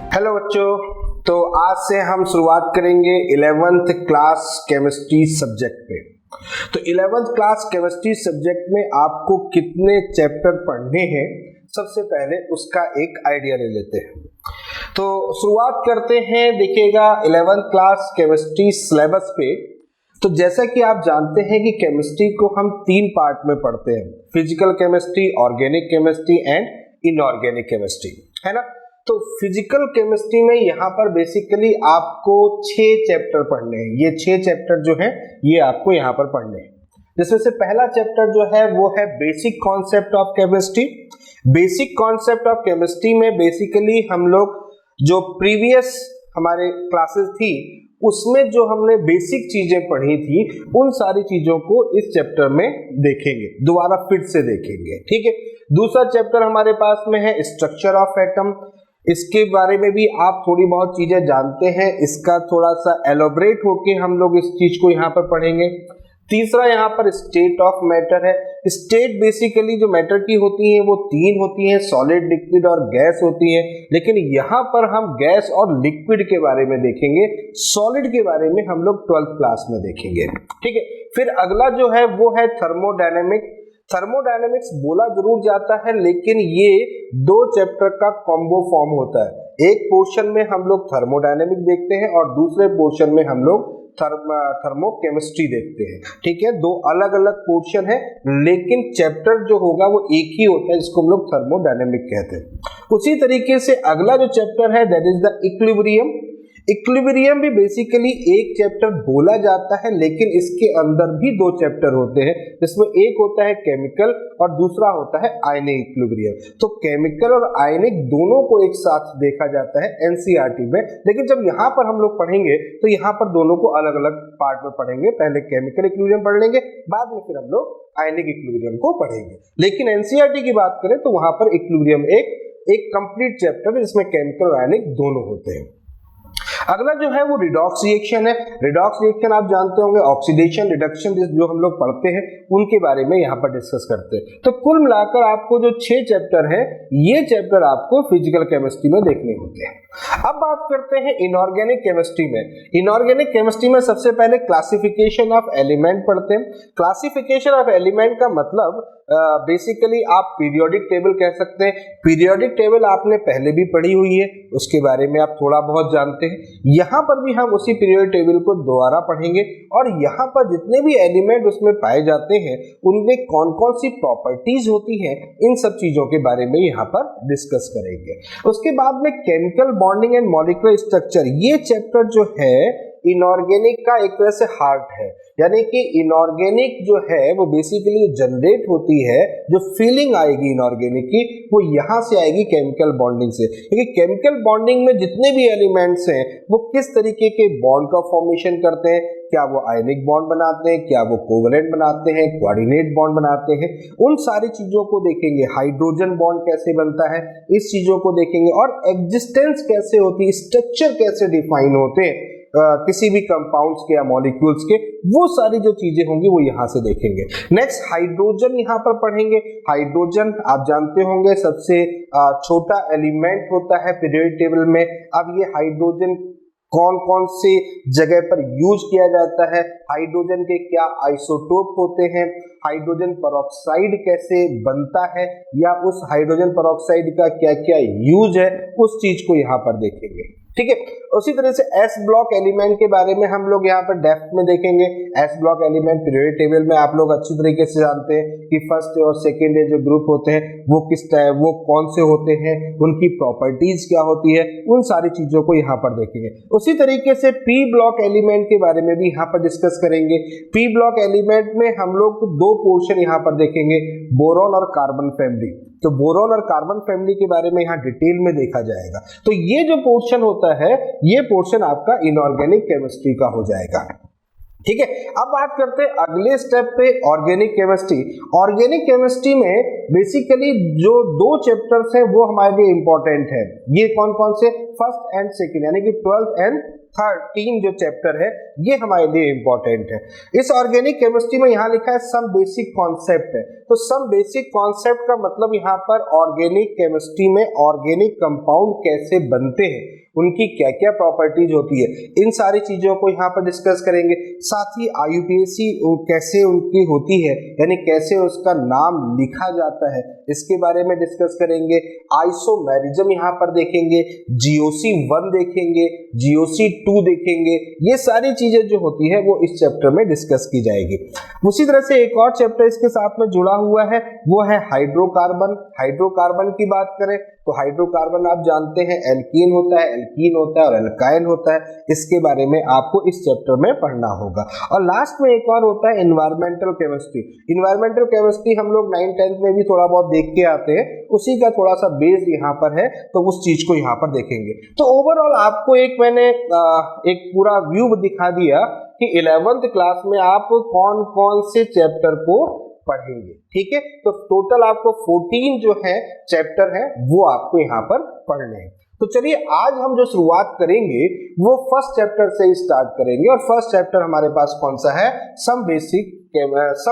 Hello बच्चों, तो आज से हम शुरुआत करेंगे 11th क्लास केमिस्ट्री सब्जेक्ट पे। तो 11th क्लास केमिस्ट्री सब्जेक्ट में आपको कितने चैप्टर पढ़ने हैं, सबसे पहले उसका एक आइडिया ले लेते हैं। तो शुरुआत करते हैं, देखिएगा 11th क्लास केमिस्ट्री सिलेबस पे। तो जैसा कि आप जानते हैं कि केमिस्ट्री को हम 3 पार्ट में पढ़ते हैं, physical chemistry, organic chemistry and inorganic chemistry, है ना। तो फिजिकल केमिस्ट्री में यहाँ पर बेसिकली आपको 6 चैप्टर पढ़ने हैं। ये 6 चैप्टर जो है ये आपको यहाँ पर पढ़ने हैं, जिसमें से पहला चैप्टर जो है वो है basic concept of chemistry. Basic concept of chemistry में बेसिकली हम लोग जो प्रीवियस हमारे क्लासेस थी उसमें जो हमने बेसिक चीजें पढ़ी थी उन सारी चीजों को इस चैप्टर में देखेंगे, दोबारा फिर से देखेंगे, ठीक है। दूसरा चैप्टर हमारे पास में है स्ट्रक्चर ऑफ एटम। इसके बारे में भी आप थोड़ी बहुत चीजें जानते हैं, इसका थोड़ा सा एलोबरेट होके हम लोग इस चीज को यहाँ पर पढ़ेंगे। तीसरा यहाँ पर स्टेट ऑफ मैटर है। स्टेट बेसिकली जो मैटर की होती है वो 3 होती हैं, सॉलिड, लिक्विड और गैस होती है, लेकिन यहाँ पर हम गैस और लिक्विड के बारे में देखेंगे। सॉलिड के बारे में हम लोग 12th क्लास में देखेंगे, ठीक है। फिर अगला जो है वो है थर्मोडायनेमिक। थर्मोडायनेमिक्स बोला जरूर जाता है, लेकिन ये 2 चैप्टर का कॉम्बो फॉर्म होता है। एक पोर्शन में हम लोग थर्मोडायनेमिक देखते हैं और दूसरे पोर्शन में हम लोग थर्मोकेमिस्ट्री देखते हैं, ठीक है। 2 अलग अलग पोर्शन है, लेकिन चैप्टर जो होगा वो एक ही होता है, जिसको हम लोग थर्मोडायनेमिक कहते हैं। उसी तरीके से अगला जो चैप्टर है that is the equilibrium. Equilibrium भी बेसिकली एक चैप्टर बोला जाता है, लेकिन इसके अंदर भी 2 चैप्टर होते हैं, जिसमें एक होता है केमिकल और दूसरा होता है आयनिक इक्विलिब्रियम। तो केमिकल और आयनिक दोनों को एक साथ देखा जाता है एनसीईआरटी में, लेकिन जब यहाँ पर हम लोग पढ़ेंगे तो यहाँ पर दोनों को अलग अलग पार्ट में पढ़ेंगे। पहले केमिकल इक्विलिब्रियम पढ़ लेंगे, बाद में फिर हम लोग आयनिक इक्विलिब्रियम को पढ़ेंगे। लेकिन एनसीईआरटी की बात करें तो वहां पर इक्विलिब्रियम एक कंप्लीट चैप्टर है, जिसमें केमिकल और आयनिक दोनों होते हैं। अगला जो है वो रिडॉक्स रिएक्शन है। रिडॉक्स रिएक्शन आप जानते होंगे, ऑक्सीडेशन, रिडक्शन जो हम लोग पढ़ते हैं उनके बारे में यहाँ पर डिस्कस करते हैं। तो कुल मिलाकर आपको जो 6 चैप्टर है ये चैप्टर आपको फिजिकल केमिस्ट्री में देखने होते हैं। अब बात करते हैं इनऑर्गेनिक केमिस्ट्री में। इनऑर्गेनिक केमिस्ट्री में सबसे पहले क्लासिफिकेशन ऑफ एलिमेंट पढ़ते हैं। क्लासिफिकेशन ऑफ एलिमेंट का मतलब बेसिकली आप पीरियोडिक टेबल कह सकते हैं। पीरियोडिक टेबल आपने पहले भी पढ़ी हुई है, उसके बारे में आप थोड़ा बहुत जानते हैं। यहाँ पर भी हम उसी पीरियोडिक टेबल को दोबारा पढ़ेंगे और यहाँ पर जितने भी एलिमेंट उसमें पाए जाते हैं उनमें कौन कौन सी प्रॉपर्टीज होती हैं, इन सब चीजों के बारे में यहाँ पर डिस्कस करेंगे। उसके बाद में chemical bonding and molecular structure, ये चैप्टर जो है इनऑर्गेनिक का एक तरह से हार्ट है। यानी कि इनऑर्गेनिक जो है वो बेसिकली जनरेट होती है, जो फीलिंग आएगी इनऑर्गेनिक की वो यहाँ से आएगी केमिकल बॉन्डिंग से। क्योंकि केमिकल बॉन्डिंग में जितने भी एलिमेंट्स हैं वो किस तरीके के बॉन्ड का फॉर्मेशन करते हैं, क्या वो आयनिक बॉन्ड बनाते हैं, क्या वो कोवलेंट बनाते हैं, कोऑर्डिनेट बॉन्ड बनाते हैं, उन सारी चीजों को देखेंगे। हाइड्रोजन बॉन्ड कैसे बनता है इस चीजों को देखेंगे, और एग्जिस्टेंस कैसे होती है, स्ट्रक्चर कैसे डिफाइन होते हैं किसी भी कंपाउंड्स के या मॉलिक्यूल्स के, वो सारी जो चीजें होंगी वो यहाँ से देखेंगे। नेक्स्ट हाइड्रोजन यहाँ पर पढ़ेंगे। हाइड्रोजन आप जानते होंगे सबसे छोटा एलिमेंट होता है पीरियोडिक टेबल में। अब ये हाइड्रोजन कौन कौन से जगह पर यूज किया जाता है, हाइड्रोजन के क्या आइसोटोप होते हैं, हाइड्रोजन पेरोक्साइड कैसे बनता है, या उस हाइड्रोजन पेरोक्साइड का क्या क्या यूज है, उस चीज को यहाँ पर देखेंगे, ठीक है। उसी तरह से एस ब्लॉक एलिमेंट के बारे में हम लोग यहाँ पर डेप्थ में देखेंगे। S block element periodic table में आप लोग अच्छी तरीके से जानते हैं कि फर्स्ट और सेकेंड जो ग्रुप होते हैं वो वो कौन से होते हैं, उनकी प्रॉपर्टीज क्या होती है, उन सारी चीजों को यहाँ पर देखेंगे। उसी तरीके से पी ब्लॉक एलिमेंट के बारे में भी यहाँ पर डिस्कस करेंगे। पी ब्लॉक एलिमेंट में हम लोग 2 पोर्शन यहाँ पर देखेंगे, बोरॉन और कार्बन फैमिली। तो बोरॉन और कार्बन फैमिली के बारे में यहाँ डिटेल में देखा जाएगा। तो ये जो पोर्शन होता है ये पोर्शन आपका इनऑर्गेनिक केमिस्ट्री का हो जाएगा, ठीक है। अब बात करते हैं अगले स्टेप पे, ऑर्गेनिक केमिस्ट्री। ऑर्गेनिक केमिस्ट्री में बेसिकली जो 2 चैप्टर्स हैं वो हमारे लिए इंपॉर्टेंट है। ये कौन कौन से, फर्स्ट एंड सेकंड, यानी कि 12th एंड 13 जो चैप्टर है ये हमारे लिए इंपॉर्टेंट है। इस ऑर्गेनिक केमिस्ट्री में यहाँ लिखा है सम बेसिक कॉन्सेप्ट है, तो सम बेसिक कॉन्सेप्ट का मतलब यहाँ पर ऑर्गेनिक केमिस्ट्री में ऑर्गेनिक कंपाउंड कैसे बनते हैं, उनकी क्या क्या प्रॉपर्टीज होती है, इन सारी चीजों को यहाँ पर डिस्कस करेंगे। साथ ही आईयूपीएसी कैसे उनकी होती है, यानी कैसे उसका नाम लिखा जाता है, इसके बारे में डिस्कस करेंगे। आइसोमेरिज्म यहाँ पर देखेंगे, जीओसी 1 देखेंगे, जीओसी 2 देखेंगे, ये सारी चीजें जो होती है वो इस चैप्टर में डिस्कस की जाएगी। उसी तरह से एक और चैप्टर इसके साथ में जुड़ा हुआ है, वो है हाइड्रोकार्बन। हाइड्रोकार्बन की बात करें तो हाइड्रोकार्बन आप जानते हैं एल्कीन होता है, एल्कीन होता है और एल्काइल होता है, इसके बारे में आपको इस चैप्टर में पढ़ना होगा। और लास्ट में एक और होता है एनवायरमेंटल केमिस्ट्री। एनवायरमेंटल केमिस्ट्री हम लोग 9th-10th में भी थोड़ा बहुत देख के आते हैं, उसी का थोड़ा सा बेस यहाँ पर है, तो उस चीज को यहाँ पर देखेंगे। तो ओवरऑल आपको मैंने एक पूरा व्यू दिखा दिया कि 11th क्लास में आप कौन कौन से चैप्टर को पढ़ेंगे, ठीक है। तो टोटल आपको 14 जो है चैप्टर है वो आपको यहाँ पर पढ़ने हैं। तो चलिए आज हम जो शुरुआत करेंगे वो फर्स्ट चैप्टर से ही स्टार्ट करेंगे, और फर्स्ट चैप्टर हमारे पास कौन सा है, some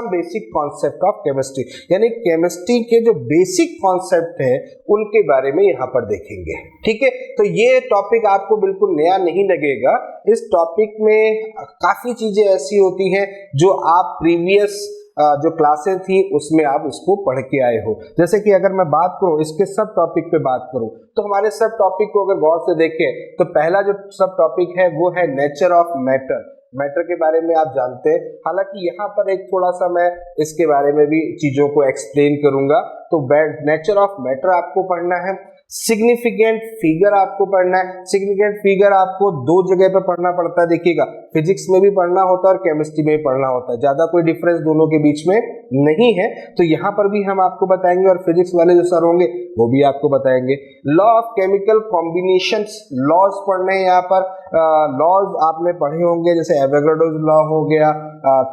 basic concept of chemistry, यानी केमिस्ट्री के जो बेसिक कॉन्सेप्ट है उनके बारे में यहाँ पर देखेंगे, ठीक है। तो ये टॉपिक आपको बिल्कुल नया नहीं लगेगा, इस टॉपिक में काफी चीजें ऐसी होती हैं जो आप प्रीवियस जो क्लासेस थी उसमें आप इसको पढ़ के आए हो। जैसे कि अगर मैं बात करूं इसके सब टॉपिक पे बात करूं तो हमारे सब टॉपिक को अगर गौर से देखें तो पहला जो सब टॉपिक है वो है नेचर ऑफ मैटर। मैटर के बारे में आप जानते हैं, हालांकि यहाँ पर एक थोड़ा सा मैं इसके बारे में भी चीजों को एक्सप्लेन करूंगा। तो नेचर ऑफ मैटर आपको पढ़ना है। सिग्निफिकेंट फिगर आपको पढ़ना है। सिग्निफिकेंट फिगर आपको दो जगह पर पढ़ना पड़ता है, देखिएगा फिजिक्स में भी पढ़ना होता है और केमिस्ट्री में भी पढ़ना होता है, ज्यादा कोई डिफरेंस दोनों के बीच में नहीं है। तो यहाँ पर भी हम आपको बताएंगे और फिजिक्स वाले जो सर होंगे वो भी आपको बताएंगे। Law of chemical combinations, laws पढ़ने हैं यहाँ पर। लॉज आपने पढ़े होंगे, जैसे एवोगाड्रोस लॉ हो गया,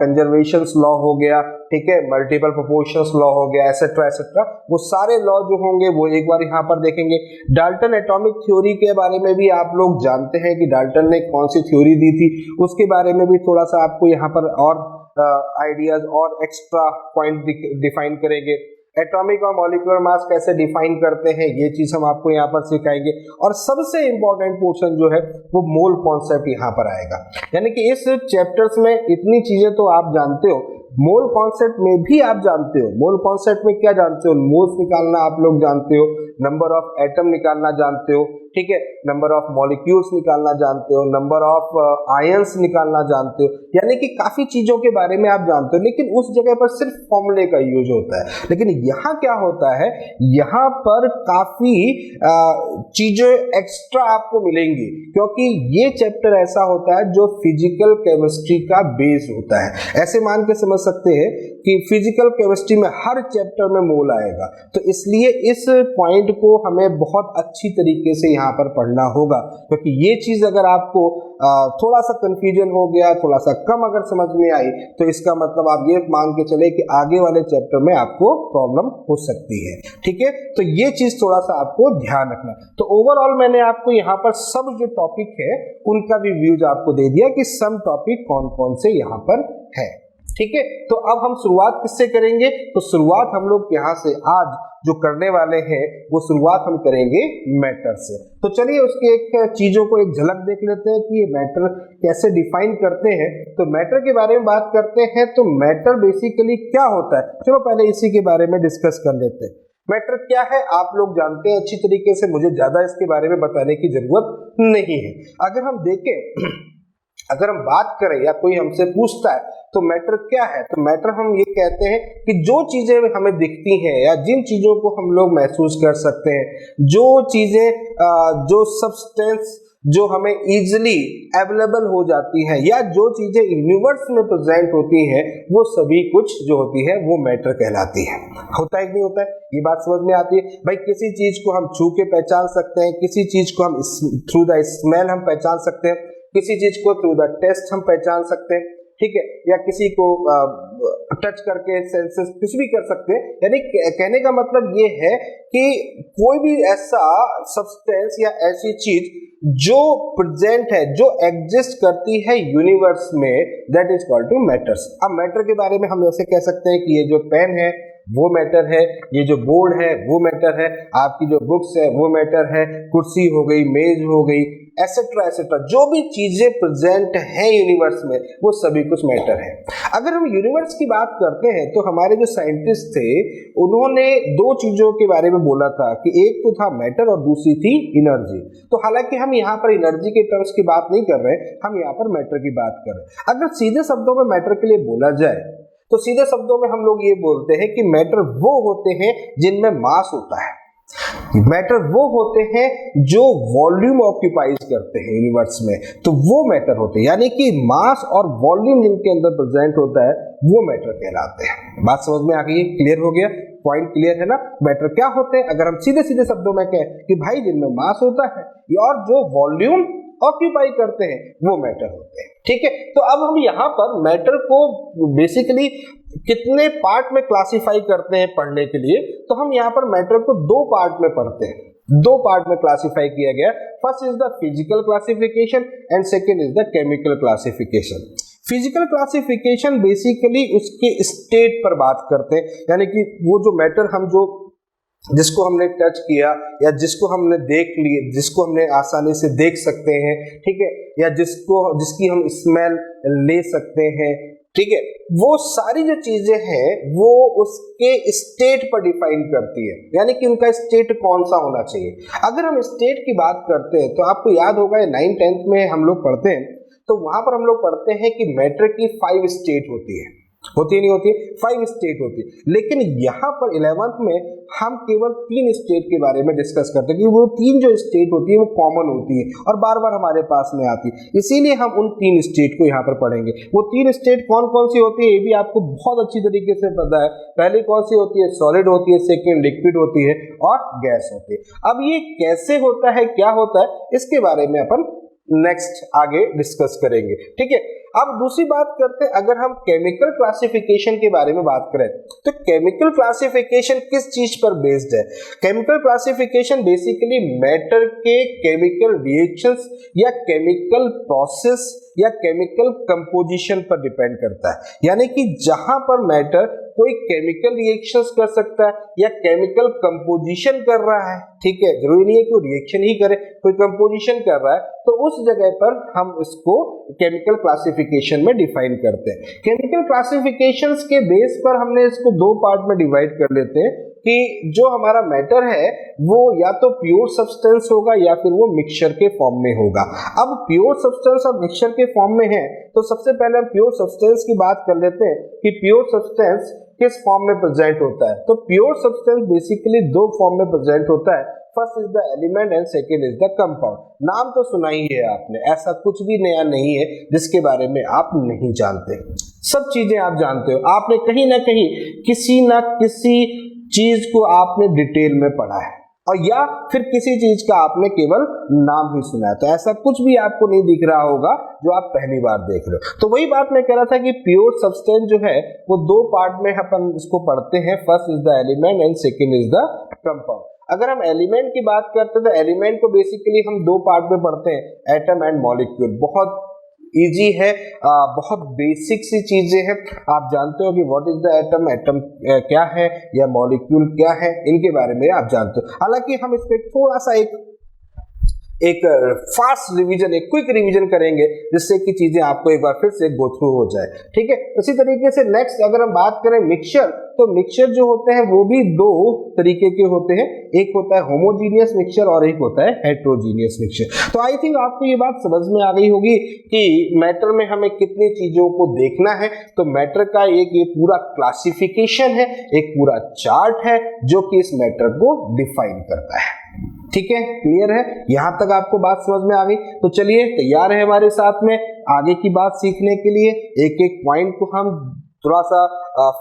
कंजर्वेशंस लॉ हो गया, ठीक है, मल्टीपल प्रोपोर्शंस लॉ हो गया, एसेट्रा एसेट्रा, वो सारे लॉ जो होंगे वो एक बार यहाँ पर देखेंगे। डाल्टन एटॉमिक थ्योरी के बारे में भी आप लोग जानते हैं कि डाल्टन ने कौन सी थ्योरी दी थी, उसके बारे में भी थोड़ा सा आपको यहाँ पर और आइडियाज और एक्स्ट्रा पॉइंट डिफाइन करेंगे। एटॉमिक और मॉलिक्यूलर मास कैसे डिफाइन करते हैं ये चीज हम आपको यहाँ पर सिखाएंगे। और सबसे इंपॉर्टेंट पोर्शन जो है वो मोल कॉन्सेप्ट यहाँ पर आएगा, यानी कि इस चैप्टर्स में इतनी चीजें तो आप जानते हो, मोल कॉन्सेप्ट में भी आप जानते हो। मोल कॉन्सेप्ट में क्या जानते हो, मोल्स निकालना आप लोग जानते हो, नंबर ऑफ एटम निकालना जानते हो, ठीक है, नंबर ऑफ मॉलिक्यूल्स निकालना जानते हो, नंबर ऑफ आयंस निकालना जानते हो, यानी कि काफी चीजों के बारे में आप जानते हो। लेकिन उस जगह पर सिर्फ फॉर्मूले का यूज होता है, लेकिन यहाँ क्या होता है, यहाँ पर काफी चीजें एक्स्ट्रा आपको मिलेंगी, क्योंकि ये चैप्टर ऐसा होता है जो फिजिकल केमिस्ट्री का बेस होता है। ऐसे मान के समझ सकते हैं कि फिजिकल केमिस्ट्री में हर चैप्टर में मोल आएगा, तो इसलिए इस पॉइंट को हमें बहुत अच्छी तरीके से यहाँ पर पढ़ना होगा, क्योंकि ये चीज अगर आपको थोड़ा सा कंफ्यूजन हो गया, थोड़ा सा कम अगर समझ में आई, तो इसका मतलब आप ये मान के चले कि आगे वाले चैप्टर में आपको प्रॉब्लम हो सकती है, ठीक है। तो ये चीज थोड़ा सा आपको ध्यान रखना। तो ओवरऑल मैंने आपको यहाँ पर सब जो टॉपिक है उनका भी व्यूज आपको दे दिया कि सम टॉपिक कौन कौन से यहाँ पर है, ठीक है। तो अब हम शुरुआत किससे करेंगे, तो शुरुआत हम लोग यहाँ से आज जो करने वाले हैं वो शुरुआत हम करेंगे मैटर से। तो चलिए उसकी एक चीजों को एक झलक देख लेते हैं कि ये मैटर कैसे डिफाइन करते हैं। तो मैटर के बारे में बात करते हैं, तो मैटर बेसिकली क्या होता है, चलो पहले इसी के बारे में डिस्कस कर लेते हैं। मैटर क्या है आप लोग जानते हैं अच्छी तरीके से, मुझे ज्यादा इसके बारे में बताने की जरूरत नहीं है। अगर हम देखें, अगर हम बात करें या कोई हमसे पूछता है तो मैटर क्या है, तो मैटर हम ये कहते हैं कि जो चीजें हमें दिखती हैं या जिन चीजों को हम लोग महसूस कर सकते हैं, जो चीजें जो सब्सटेंस जो हमें इजीली अवेलेबल हो जाती है, या जो चीजें यूनिवर्स में प्रेजेंट होती हैं, वो सभी कुछ जो होती है वो मैटर कहलाती है। होता है कि नहीं होता है, ये बात समझ में आती है भाई। किसी चीज को हम छू के पहचान सकते हैं, किसी चीज को हम थ्रू द स्मेल हम पहचान सकते हैं, किसी चीज को थ्रू द टेस्ट हम पहचान सकते हैं, ठीक है, या किसी को टच करके सेंसेस कुछ भी कर सकते हैं। यानी कहने का मतलब ये है कि कोई भी ऐसा सब्सटेंस या ऐसी चीज जो प्रेजेंट है, जो एग्जिस्ट करती है यूनिवर्स में, that is called to matters. अब मैटर के बारे में हम ऐसे कह सकते हैं कि ये जो पेन है वो मैटर है, ये जो बोर्ड है वो मैटर है, आपकी जो बुक्स है वो मैटर है, कुर्सी हो गई, मेज हो गई, एसेट्रा एसेट्रा, जो भी चीजें प्रेजेंट है यूनिवर्स में वो सभी कुछ मैटर है। अगर हम यूनिवर्स की बात करते हैं तो हमारे जो साइंटिस्ट थे उन्होंने दो चीजों के बारे में बोला था कि एक तो था मैटर और दूसरी थी एनर्जी। तो हालांकि हम यहाँ पर एनर्जी के टर्म्स की बात नहीं कर रहे, हम यहाँ पर मैटर की बात कर रहे हैं। अगर सीधे शब्दों में मैटर के लिए बोला जाए तो सीधे शब्दों में हम लोग ये बोलते हैं कि मैटर वो होते हैं जिनमें मास होता है, मैटर वो होते हैं जो वॉल्यूम ऑक्यूपाइज करते हैं यूनिवर्स में, तो वो मैटर होते हैं। यानी कि मास और वॉल्यूम जिनके अंदर प्रेजेंट होता है वो मैटर कहलाते हैं। बात समझ में आ गई? क्लियर हो गया? पॉइंट क्लियर है ना? मैटर क्या होते हैं? अगर हम सीधे सीधे शब्दों में कहें कि भाई जिनमें मास होता है और जो वॉल्यूम ऑक्यूपाई करते हैं वो मैटर होते हैं। ठीक है, तो अब हम यहाँ पर मैटर को बेसिकली कितने पार्ट में क्लासिफाई करते हैं पढ़ने के लिए, तो हम यहाँ पर मैटर को दो पार्ट में पढ़ते हैं। दो पार्ट में क्लासिफाई किया गया। First is the physical classification and second is the chemical classification. Physical classification basically उसके स्टेट पर बात करते हैं, यानी कि वो जो मैटर हम जो जिसको हमने टच किया या जिसको हमने देख लिए, जिसको हमने आसानी से देख सकते हैं, ठीक है, या जिसकी हम स्मेल ले सकते हैं, ठीक है, वो सारी जो चीजें हैं वो उसके स्टेट पर डिफाइन करती है, यानी कि उनका स्टेट कौन सा होना चाहिए। अगर हम स्टेट की बात करते हैं तो आपको याद होगा 9th-10th में हम लोग पढ़ते हैं, तो वहां पर हम लोग पढ़ते हैं कि मैटर की 5 स्टेट होती है, होती नहीं होती? 5 स्टेट होती है। लेकिन यहाँ पर 11th में हम केवल 3 स्टेट के बारे में डिस्कस करते हैं, क्योंकि वो 3 जो स्टेट होती है वो कॉमन होती है और बार बार हमारे पास में आती है, इसीलिए हम उन 3 स्टेट को यहाँ पर पढ़ेंगे। वो 3 स्टेट कौन कौन सी होती है ये भी आपको बहुत अच्छी तरीके से पता है। पहली कौन सी होती है? सॉलिड होती है, सेकेंड लिक्विड होती है और गैस होती है। अब ये कैसे होता है, क्या होता है, इसके बारे में अपन नेक्स्ट आगे डिस्कस करेंगे। ठीक है, अब दूसरी बात करते हैं, अगर हम केमिकल क्लासिफिकेशन के बारे में बात करें तो केमिकल क्लासिफिकेशन किस चीज पर बेस्ड है? केमिकल क्लासिफिकेशन बेसिकली मैटर के केमिकल रिएक्शंस या केमिकल प्रोसेस या केमिकल कंपोजिशन पर डिपेंड करता है। यानी कि जहां पर मैटर कोई केमिकल रिएक्शंस कर सकता है या केमिकल कंपोजिशन कर रहा है, ठीक है, जरूरी नहीं है कि वो रिएक्शन ही करे, कोई कंपोजिशन कर रहा है, तो उस जगह पर हम इसको केमिकल क्लासिफिकेशन में डिफाइन करते हैं। केमिकल क्लासिफिकेशंस के बेस पर हमने इसको दो पार्ट में डिवाइड कर लेते हैं कि जो हमारा मैटर है वो या तो प्योर सब्सटेंस होगा या फिर वो मिक्सचर के फॉर्म में होगा। अब प्योर सब्सटेंस और मिक्सचर के फॉर्म में है तो सबसे पहले हम प्योर सब्सटेंस की बात कर लेते हैं कि प्योर सब्सटेंस किस फॉर्म में प्रेजेंट होता है। तो प्योर सब्सटेंस बेसिकली दो फॉर्म में प्रेजेंट होता है, first is the element and second is the compound. नाम तो सुना ही है आपने, ऐसा कुछ भी नया नहीं है जिसके बारे में आप नहीं जानते, सब चीजें आप जानते हो। आपने कहीं ना कहीं किसी ना किसी चीज को आपने डिटेल में पढ़ा है और या फिर किसी चीज का आपने केवल नाम ही सुना है, तो ऐसा कुछ भी आपको नहीं दिख रहा होगा जो आप पहली बार देख रहे हो। तो वही बात मैं कह रहा था कि प्योर सब्सटेंस जो है वो दो पार्ट में अपन इसको पढ़ते हैं, first is the element and second is the compound. अगर हम एलिमेंट की बात करते हैं तो एलिमेंट को बेसिकली हम दो पार्ट में पढ़ते हैं, एटम एंड मॉलिक्यूल। बहुत इजी है, बहुत बेसिक सी चीजें हैं, आप जानते हो कि what is the atom, atom क्या है या मॉलिक्यूल क्या है, इनके बारे में आप जानते हो। हालांकि हम इस पे थोड़ा सा एक फास्ट रिवीजन, एक क्विक रिवीजन करेंगे जिससे कि चीजें आपको एक बार फिर से गो थ्रू हो जाए, ठीक है। उसी तरीके से नेक्स्ट अगर हम बात करें मिक्सचर, तो मिक्सचर जो होते हैं वो भी दो तरीके के होते हैं, एक होता है होमोजीनियस मिक्सचर और एक होता है हेट्रोजीनियस मिक्सचर। तो आई थिंक आपको ये बात समझ में आ गई होगी कि मैटर में हमें कितनी चीजों को देखना है। तो मैटर का एक ये पूरा क्लासिफिकेशन है, एक पूरा चार्ट है जो कि इस मैटर को डिफाइन करता है, ठीक है। क्लियर है, यहां तक आपको बात समझ में आ गई? तो चलिए तैयार है हमारे साथ में आगे की बात सीखने के लिए। एक एक पॉइंट को हम थोड़ा सा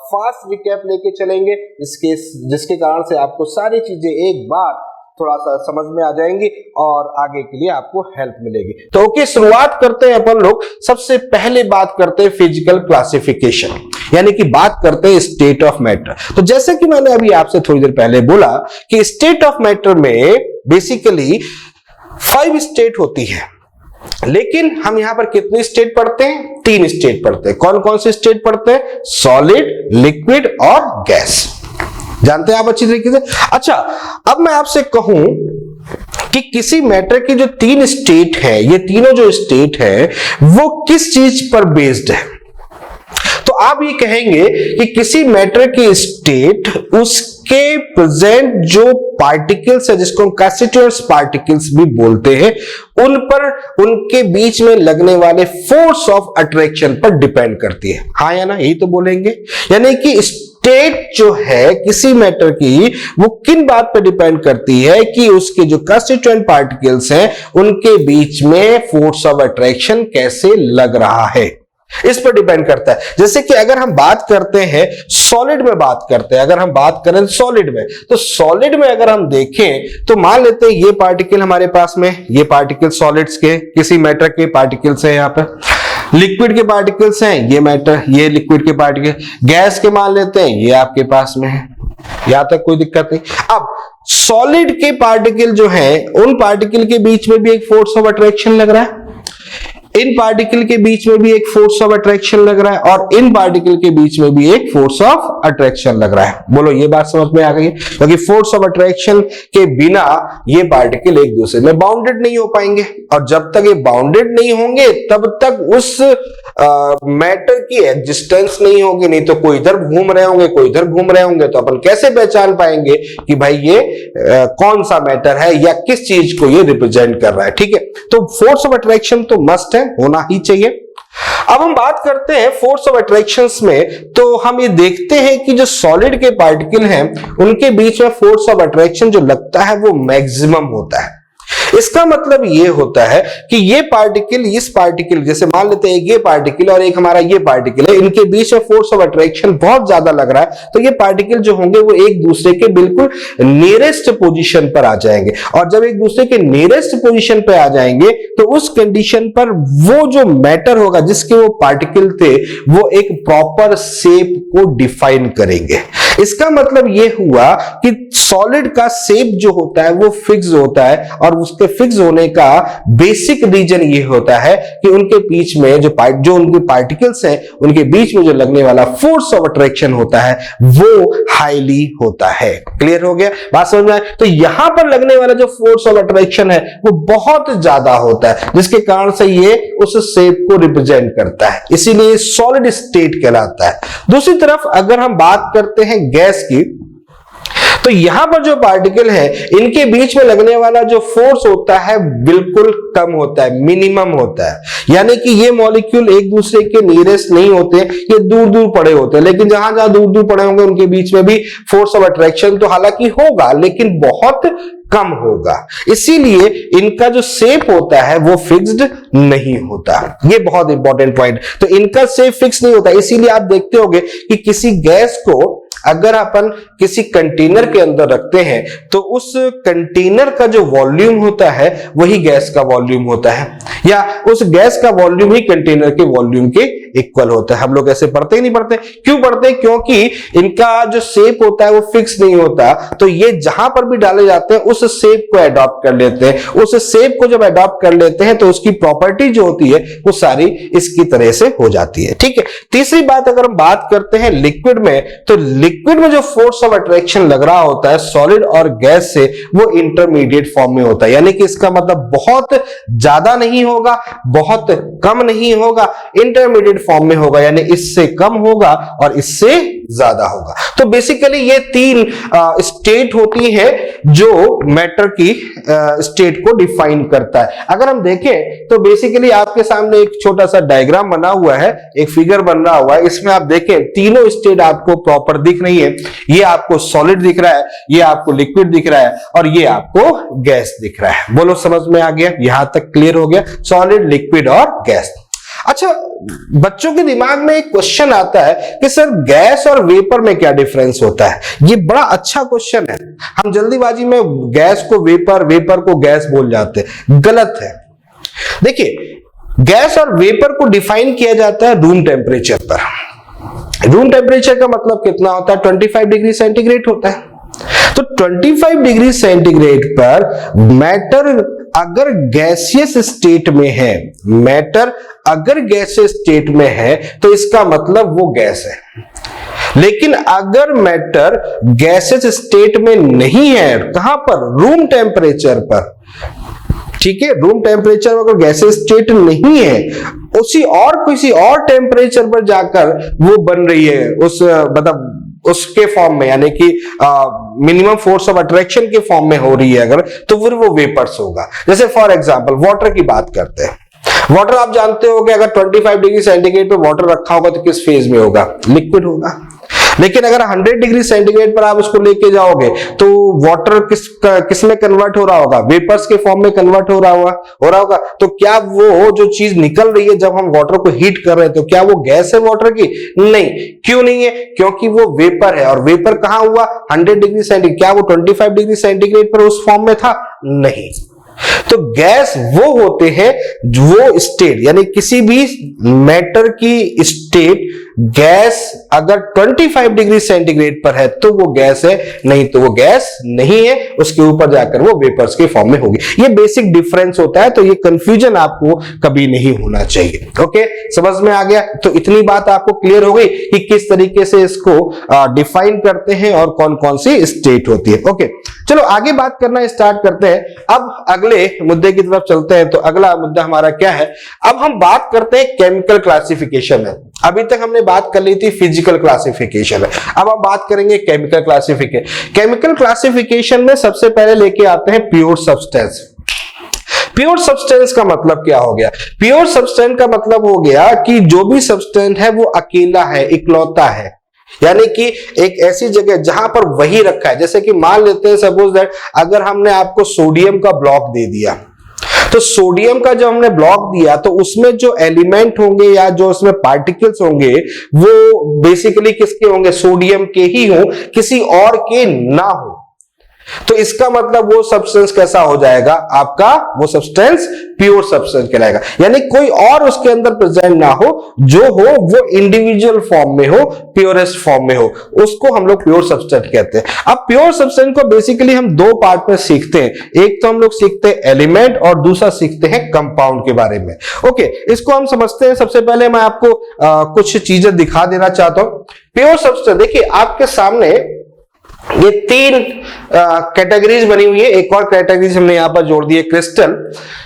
फास्ट रिकैप लेके चलेंगे जिसके कारण से आपको सारी चीजें एक बार थोड़ा सा समझ में आ जाएंगी और आगे के लिए आपको हेल्प मिलेगी। तो ओके, शुरुआत करते हैं अपन लोग। सबसे पहले बात करते हैं फिजिकल क्लासिफिकेशन, यानी कि बात करते हैं स्टेट ऑफ मैटर। तो जैसे कि मैंने अभी आपसे थोड़ी देर पहले बोला कि स्टेट ऑफ मैटर में बेसिकली 5 स्टेट होती है, लेकिन हम यहां पर कितनी स्टेट पढ़ते हैं? 3 स्टेट पढ़ते हैं। कौन कौन से स्टेट पढ़ते हैं? सॉलिड, लिक्विड और गैस। जानते हैं आप अच्छी तरीके से। अच्छा, अब मैं आपसे कहूं कि किसी मैटर की जो 3 स्टेट है, ये तीनों जो स्टेट है वो किस चीज पर बेस्ड है? तो आप ये कहेंगे कि किसी मैटर की स्टेट उसके प्रेजेंट जो पार्टिकल्स है, जिसको हम कंस्टिट्यूएंट्स पार्टिकल्स भी बोलते हैं, उन पर, उनके बीच में लगने वाले फोर्स ऑफ अट्रैक्शन पर डिपेंड करती है। हाँ या ना? यही तो बोलेंगे। यानी कि स्टेट जो है किसी मैटर की, वो किन बात पर डिपेंड करती है कि उसके जो कंस्टिट्यूएंट पार्टिकल्स हैं उनके बीच में फोर्स ऑफ अट्रैक्शन कैसे लग रहा है, इस पर डिपेंड करता है। जैसे कि अगर हम बात करते हैं सॉलिड में, बात करते हैं, अगर हम बात करें सॉलिड में, तो सॉलिड में अगर हम देखें तो मान लेते हैं ये पार्टिकल हमारे पास में, ये पार्टिकल सॉलिड्स के, किसी मैटर के पार्टिकल्स हैं, यहां पर लिक्विड के पार्टिकल्स हैं, ये मैटर, ये लिक्विड के पार्टिकल, गैस के मान लेते हैं, ये आपके पास में है। यहां तक कोई दिक्कत नहीं। अब सॉलिड के पार्टिकल जो हैं, उन पार्टिकल के बीच में भी एक फोर्स ऑफ अट्रैक्शन लग रहा है, इन पार्टिकल के बीच में भी एक फोर्स ऑफ अट्रैक्शन लग रहा है, और इन पार्टिकल के बीच में भी एक फोर्स ऑफ अट्रैक्शन लग रहा है। बोलो ये बात समझ में आ गई? क्योंकि फोर्स ऑफ अट्रैक्शन के बिना ये पार्टिकल एक दूसरे में बाउंडेड नहीं हो पाएंगे, और जब तक ये बाउंडेड नहीं होंगे तब तक उस मैटर की एग्जिस्टेंस नहीं होगी। नहीं तो कोई इधर घूम रहे होंगे, कोई इधर घूम रहे होंगे, तो अपन कैसे पहचान पाएंगे कि भाई ये कौन सा मैटर है या किस चीज को ये रिप्रेजेंट कर रहा है? ठीक है, तो फोर्स ऑफ अट्रैक्शन तो मस्ट है, होना ही चाहिए। अब हम बात करते हैं फोर्स ऑफ अट्रैक्शंस में, तो हम ये देखते हैं कि जो सॉलिड के पार्टिकल हैं उनके बीच में फोर्स ऑफ अट्रैक्शन जो लगता है वो मैक्सिमम होता है। इसका मतलब ये होता है कि ये पार्टिकल, इस पार्टिकल, जैसे मान लेते हैं ये पार्टिकल और एक हमारा ये पार्टिकल है, इनके बीच में फोर्स ऑफ अट्रैक्शन बहुत ज्यादा लग रहा है, तो ये पार्टिकल जो होंगे वो एक दूसरे के बिल्कुल नियरेस्ट पोजीशन पर आ जाएंगे, और जब एक दूसरे के नियरेस्ट पोजीशन पर आ जाएंगे तो उस कंडीशन पर वो जो मैटर होगा जिसके वो पार्टिकल थे वो एक प्रॉपर शेप को डिफाइन करेंगे। इसका मतलब ये हुआ कि सॉलिड का शेप जो होता है वो फिक्स होता है, और उसके फिक्स होने का बेसिक रीजन ये होता है कि उनके बीच में जो उनके पार्टिकल्स हैं उनके बीच में जो लगने वाला फोर्स ऑफ अट्रैक्शन होता है वो हाईली होता है। क्लियर हो गया? बात समझ में आए? तो यहां पर लगने वाला जो फोर्स ऑफ अट्रैक्शन है वो बहुत ज्यादा होता है, जिसके कारण से ये उस शेप को रिप्रेजेंट करता है, इसीलिए सॉलिड स्टेट कहलाता है। दूसरी तरफ अगर हम बात करते हैं गैस की, तो यहां पर जो पार्टिकल है इनके बीच में लगने वाला जो फोर्स होता है बिल्कुल कम होता है, मिनिमम होता है। यानी कि ये मॉलिक्यूल एक दूसरे के नियरेस्ट नहीं होते, ये दूर दूर पड़े होते हैं, लेकिन जहां जहां दूर दूर पड़े होंगे उनके बीच में भी फोर्स ऑफ अट्रैक्शन तो हालांकि होगा, लेकिन बहुत कम होगा। इसीलिए इनका जो शेप होता है वो फिक्स्ड नहीं होता। ये बहुत इंपॉर्टेंट पॉइंट। तो इनका शेप फिक्स नहीं होता, इसीलिए आप देखते होंगे कि किसी गैस को अगर अपन किसी कंटेनर के अंदर रखते हैं तो उस कंटेनर का जो वॉल्यूम होता है वही गैस का वॉल्यूम होता है, या उस गैस का वॉल्यूम ही कंटेनर के वॉल्यूम के इक्वल होता है। हम लोग ऐसे पढ़ते ही नहीं पढ़ते। क्यों पढ़ते? क्योंकि इनका जो शेप होता है वो फिक्स नहीं होता, तो ये जहां पर भी डाले जाते हैं उस शेप को अडॉप्ट कर लेते हैं। उस शेप को जब अडॉप्ट कर लेते हैं तो उसकी प्रॉपर्टी जो होती है वो सारी इसकी तरह से हो जाती है। ठीक है। तीसरी बात अगर हम बात करते हैं लिक्विड में, तो लिक्विड में जो फोर्स ऑफ अट्रैक्शन लग रहा होता है सॉलिड और गैस से वो इंटरमीडिएट फॉर्म में होता है। यानी कि इसका मतलब बहुत ज्यादा नहीं होगा, बहुत कम नहीं होगा, इंटरमीडिएट फॉर्म में होगा, यानी इससे कम होगा और इससे ज्यादा होगा। तो बेसिकली ये 3 स्टेट होती है जो मैटर की स्टेट को डिफाइन करता है। अगर हम देखें तो बेसिकली आपके सामने एक छोटा सा डायग्राम बना हुआ है, एक फिगर बन रहा हुआ है, इसमें आप देखें तीनों स्टेट आपको प्रॉपर दिख रही है। ये आपको सॉलिड दिख रहा है, ये आपको लिक्विड दिख रहा है, और ये आपको गैस दिख रहा है। बोलो समझ में आ गया? यहां तक क्लियर हो गया? सॉलिड, लिक्विड और गैस। अच्छा, बच्चों के दिमाग में एक क्वेश्चन आता है कि सर गैस और वेपर में क्या डिफरेंस होता है? ये बड़ा अच्छा क्वेश्चन है। हम जल्दीबाजी में गैस को वेपर, वेपर को गैस बोल जाते हैं, गलत है। देखिए, गैस और वेपर को डिफाइन किया जाता है रूम टेम्परेचर पर। रूम टेम्परेचर का मतलब कितना होता है? 25 डिग्री सेंटीग्रेड होता है। तो 25 डिग्री सेंटीग्रेड पर मैटर अगर गैसियस स्टेट में है, मैटर अगर गैसियस स्टेट में है तो इसका मतलब वो गैस है। लेकिन अगर मैटर गैसियस स्टेट में नहीं है, कहां पर? रूम टेम्परेचर पर, ठीक है, रूम टेम्परेचर अगर गैसियस स्टेट नहीं है, किसी और टेम्परेचर पर जाकर वो बन रही है, उस मतलब उसके फॉर्म में, यानी कि मिनिमम फोर्स ऑफ अट्रैक्शन के फॉर्म में हो रही है अगर, तो फिर वो वेपर्स होगा। जैसे फॉर एग्जांपल वाटर की बात करते हैं। वाटर आप जानते हो कि अगर 25 डिग्री सेंटीग्रेड पे वाटर रखा होगा तो किस फेज में होगा? लिक्विड होगा। लेकिन अगर 100 डिग्री सेंटीग्रेड पर आप उसको लेके जाओगे तो वाटर किस में कन्वर्ट हो रहा होगा? वेपर्स के फॉर्म में कन्वर्ट हो रहा होगा। तो क्या वो जो चीज निकल रही है जब हम वाटर को हीट कर रहे हैं, तो क्या वो गैस है वाटर की? नहीं। क्यों नहीं है? क्योंकि वो वेपर है। और वेपर कहां हुआ? 100 डिग्री सेंटीग्रेड। क्या वो 25 डिग्री सेंटीग्रेड पर उस फॉर्म में था? नहीं। तो गैस वो होते हैं वो स्टेट, यानी किसी भी मैटर की स्टेट, गैस अगर 25 डिग्री सेंटीग्रेड पर है तो वो गैस है, नहीं तो वो गैस नहीं है, उसके ऊपर जाकर वो वेपर्स के फॉर्म में होगी। ये बेसिक डिफरेंस होता है, तो ये कंफ्यूजन आपको कभी नहीं होना चाहिए। ओके, समझ में आ गया? तो इतनी बात आपको क्लियर हो गई कि किस तरीके से इसको डिफाइन करते हैं और कौन कौन सी स्टेट होती है। ओके, चलो आगे बात करना स्टार्ट करते हैं। अब अगले मुद्दे की तरफ चलते हैं। तो अगला मुद्दा हमारा क्या है? अब हम बात करते हैं केमिकल क्लासिफिकेशन में। अभी तक हमने बात कर ली थी फिजिकल क्लासिफिकेशन में, अब हम बात करेंगे केमिकल क्लासिफिकेशन। केमिकल क्लासिफिकेशन में सबसे पहले लेके आते हैं प्योर सब्सटेंस। प्योर सब्सटेंस का मतलब क्या हो गया? प्योर सब्सटेंस का मतलब हो गया कि जो भी सब्सटेंस है वो अकेला है, इकलौता है, यानी कि एक ऐसी जगह जहां पर वही रखा है। जैसे कि मान लेते हैं सपोज दैट अगर हमने आपको सोडियम का ब्लॉक दे दिया, तो सोडियम का जो हमने ब्लॉक दिया तो उसमें जो एलिमेंट होंगे या जो उसमें पार्टिकल्स होंगे वो बेसिकली किसके होंगे? सोडियम के ही हो, किसी और के ना हो। तो इसका मतलब वो सब्सटेंस कैसा हो जाएगा आपका? वो सब्सटेंस प्योर सब्सटेंस कहलाएगा, यानी कोई और उसके अंदर प्रेजेंट ना हो, जो हो वो इंडिविजुअल फॉर्म में हो, प्योरेस्ट फॉर्म में हो, उसको हम लोग प्योर सब्सटेंस कहते हैं। अब प्योर सब्सटेंस को बेसिकली हम दो पार्ट में सीखते हैं। एक तो हम लोग सीखते हैं एलिमेंट और दूसरा सीखते हैं कंपाउंड के बारे में। ओके, इसको हम समझते हैं। सबसे पहले मैं आपको कुछ चीजें दिखा देना चाहता हूं। प्योर सब्सटेंस देखिए आपके सामने ये तीन कैटेगरीज बनी हुई है। एक और कैटेगरीज हमने यहां पर जोड़ दी है, क्रिस्टल।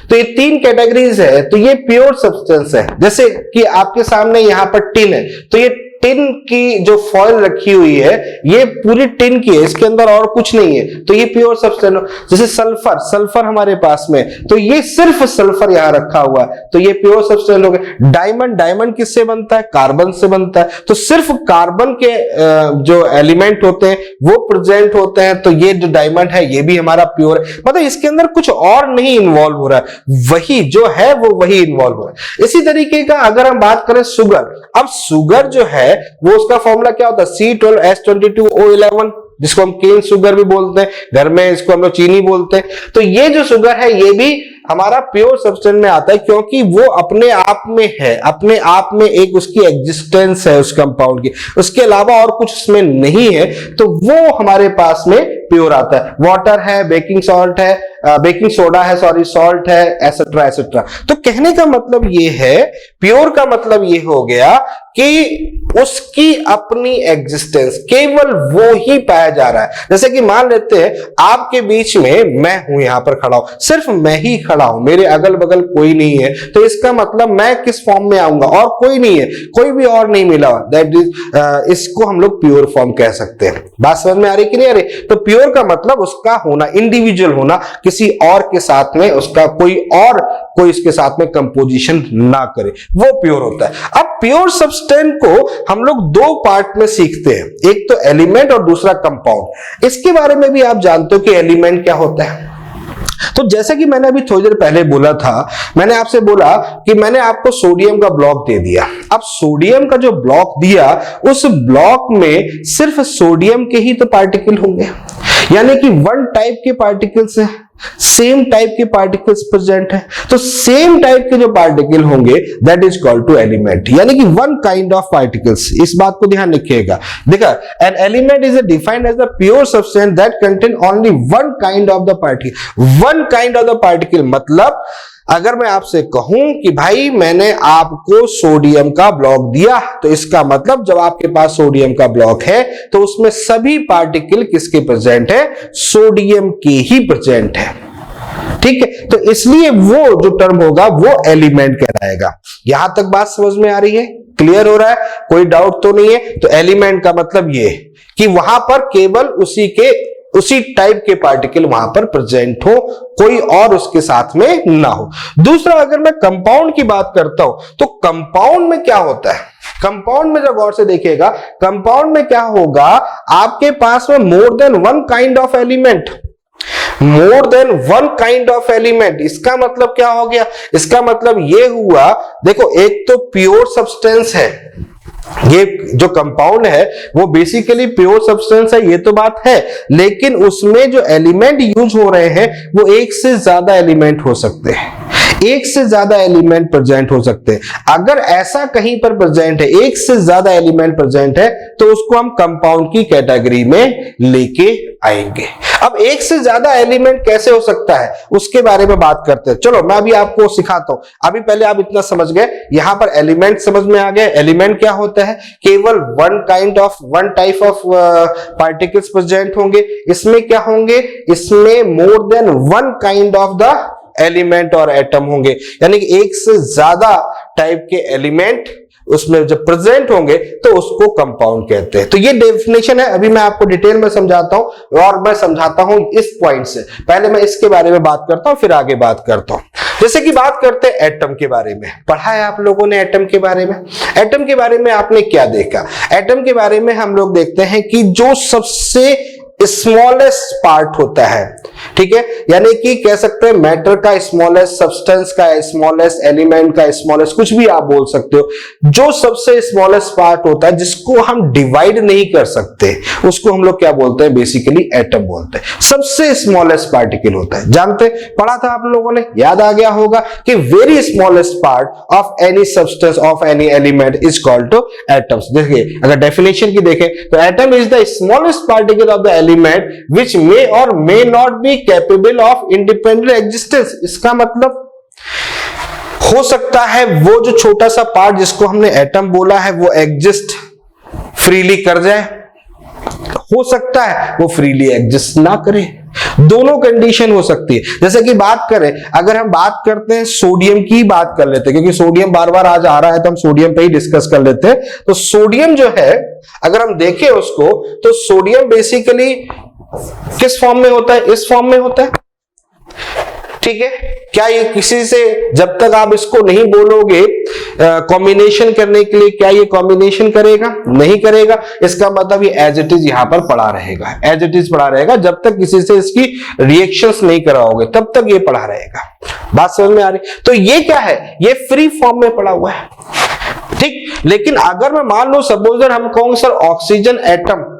तो ये तीन कैटेगरीज है, तो ये प्योर सब्सटेंस है। जैसे कि आपके सामने यहां पर टिन है, तो ये टिन की जो फॉइल रखी हुई है ये पूरी टिन की है, इसके अंदर और कुछ नहीं है, तो ये प्योर सब्सटेंस। जैसे सल्फर हमारे पास में, तो ये सिर्फ सल्फर यहां रखा हुआ है, तो ये प्योर सब्सटेंस हो गया। डायमंड किससे बनता है? कार्बन से बनता है, तो सिर्फ कार्बन के जो एलिमेंट होते हैं वो प्रेजेंट होते हैं, तो ये जो डायमंड है ये भी हमारा प्योर है। मतलब इसके अंदर कुछ और नहीं इन्वॉल्व हो रहा है, वही जो है वो वही इन्वॉल्व हो रहा है। इसी तरीके का अगर हम बात करें शुगर, अब शुगर जो है वो उसका फॉर्मूला क्या होता है? C12H22O11, जिसको हम केन शुगर भी बोलते हैं, घर में इसको हम लोग चीनी बोलते हैं। तो ये जो शुगर है ये भी हमारा प्योर सब्सटेंस में आता है, क्योंकि वो अपने आप में है, अपने आप में एक उसकी एग्जिस्टेंस है उस कंपाउंड की, उसके अलावा और कुछ उसमें नहीं है, तो वो हमारे पास में प्योर आता है। वाटर है, बेकिंग सॉल्ट है, बेकिंग सोडा है, सॉल्ट है, एसेट्रा एसेट्रा। तो कहने का मतलब ये है, प्योर का मतलब ये हो गया कि उसकी अपनी एग्जिस्टेंस, केवल वो ही पाया जा रहा है। जैसे कि मान लेते हैं आपके बीच में मैं हूं, यहां पर खड़ा हूं, सिर्फ मैं ही खड़ा हूं, मेरे अगल बगल कोई नहीं है, तो इसका मतलब मैं किस फॉर्म में आऊंगा? और कोई नहीं है, कोई भी और नहीं मिला, दैट इज इसको हम लोग प्योर फॉर्म कह सकते हैं। बात समझ में आ रही कि नहीं आ रही? तो प्योर का मतलब उसका होना, इंडिविजुअल होना, किसी और के साथ में उसका कोई इसके साथ में कंपोजिशन ना करे, वो प्योर होता है। अब प्योर सब्सटेंस को हम लोग दो पार्ट में सीखते हैं, एक तो एलिमेंट और दूसरा कंपाउंड। इसके बारे में भी आप जानते हो कि एलिमेंट क्या होता है। तो जैसे कि मैंने अभी थोड़ी देर पहले बोला था, मैंने आपसे बोला कि मैंने आपको सोडियम का ब्लॉक दे दिया। अब सोडियम का जो ब्लॉक दिया, उस ब्लॉक में सिर्फ सोडियम के ही तो पार्टिकल होंगे, यानी कि वन टाइप के पार्टिकल्स हैं, सेम टाइप के पार्टिकल्स प्रेजेंट है, तो सेम टाइप के जो पार्टिकल होंगे that is called to element, यानी कि वन काइंड ऑफ पार्टिकल्स। इस बात को ध्यान रखिएगा। देखा, an element is defined as the pure substance that contain only one kind of the particle. One kind of the particle मतलब अगर मैं आपसे कहूं कि भाई मैंने आपको सोडियम का ब्लॉक दिया, तो इसका मतलब जब आपके पास सोडियम का ब्लॉक है तो उसमें सभी पार्टिकल किसके प्रेजेंट है? सोडियम के ही प्रेजेंट है। ठीक है, तो इसलिए वो जो टर्म होगा वो एलिमेंट कहलाएगा। यहां तक बात समझ में आ रही है? क्लियर हो रहा है? कोई डाउट तो नहीं है? तो एलिमेंट का मतलब ये कि वहां पर केवल उसी टाइप के पार्टिकल वहां पर प्रेजेंट हो, कोई और उसके साथ में ना हो। दूसरा, अगर मैं कंपाउंड की बात करता हूं तो कंपाउंड में क्या होता है? कंपाउंड में जब गौर से देखिएगा, कंपाउंड में क्या होगा, आपके पास में more than one kind of element, more than one kind of element. इसका मतलब क्या हो गया? इसका मतलब ये हुआ, देखो एक तो प्योर सब्सटेंस है, ये जो कंपाउंड है वो बेसिकली प्योर सब्सटेंस है, ये तो बात है, लेकिन उसमें जो एलिमेंट यूज हो रहे हैं वो एक से ज्यादा एलिमेंट हो सकते हैं, एक से ज्यादा एलिमेंट प्रेजेंट हो सकते हैं। अगर ऐसा कहीं पर प्रेजेंट है, एक से ज्यादा एलिमेंट प्रेजेंट है, तो उसको हम कंपाउंड की कैटेगरी में लेके आएंगे। अब एक से ज्यादा एलिमेंट कैसे हो सकता है उसके बारे में बात करते हैं। चलो मैं अभी आपको सिखाता हूं। अभी पहले आप इतना समझ गए, यहां पर एलिमेंट समझ में आ गया। एलिमेंट क्या होता है? केवल one type of particles present होंगे। इसमें क्या होंगे? इसमें more than one kind of the element और एटम होंगे, यानी कि एक से ज्यादा टाइप के एलिमेंट उसमें जब प्रेजेंट होंगे तो उसको कंपाउंड कहते हैं। तो ये डेफिनेशन है, अभी मैं आपको डिटेल में समझाता हूं, और मैं समझाता हूं इस पॉइंट से। पहले मैं इसके बारे में बात करता हूं, फिर आगे बात करता हूं। जैसे कि बात करते हैं एटम के बारे में। पढ़ा है आप लोगों ने एटम के बारे में? एटम के बारे में आपने क्या देखा? एटम के बारे में हम लोग देखते हैं कि जो सबसे स्मॉलेस्ट पार्ट होता है, ठीक है, यानी कि कह सकते हैं मैटर का स्मॉलेस्ट, सब्सटेंस का स्मॉलेस्ट, एलिमेंट का स्मॉलेस्ट, कुछ भी आप बोल सकते हो। जो सबसे स्मॉलेस्ट पार्ट होता है जिसको हम डिवाइड नहीं कर सकते, उसको हम लोग क्या बोलते हैं? बेसिकली एटम बोलते हैं। सबसे स्मॉलेस्ट पार्टिकल होता है, जानते, पढ़ा था आप लोगों ने, याद आ गया होगा कि very smallest part of any substance of any element is called two atoms. देखिए, अगर डेफिनेशन की देखें तो atom is the smallest particle of the element which may or may not be capable of independent existence। इसका मतलब हो सकता है वो जो छोटा सा पार्ट जिसको हमने एटम बोला है वो एग्जिस्ट फ्रीली कर जाए, हो सकता है वो फ्रीली एग्जिस्ट ना करे। दोनों कंडीशन हो सकती है। जैसे कि बात करें, अगर हम बात करते हैं सोडियम की बात कर लेते हैं, क्योंकि सोडियम बार बार आज आ रहा है तो हम सोडियम पे ही डिस्कस कर लेते हैं। तो सोडियम जो है, अगर हम देखें उसको, तो सोडियम बेसिकली किस फॉर्म में होता है? इस फॉर्म में होता है, ठीक है। क्या ये किसी से, जब तक आप इसको नहीं बोलोगे कॉम्बिनेशन करने के लिए, क्या ये कॉम्बिनेशन करेगा? नहीं करेगा। इसका मतलब ये एज इट इज यहां पर पड़ा रहेगा, एज इट इज पड़ा रहेगा। जब तक किसी से इसकी रिएक्शंस नहीं कराओगे तब तक ये पड़ा रहेगा। बात समझ में आ रही? तो ये क्या है? ये फ्री फॉर्म में पड़ा हुआ है, ठीक। लेकिन अगर मैं मान लो सपोज हम कहूंगे सर ऑक्सीजन एटम,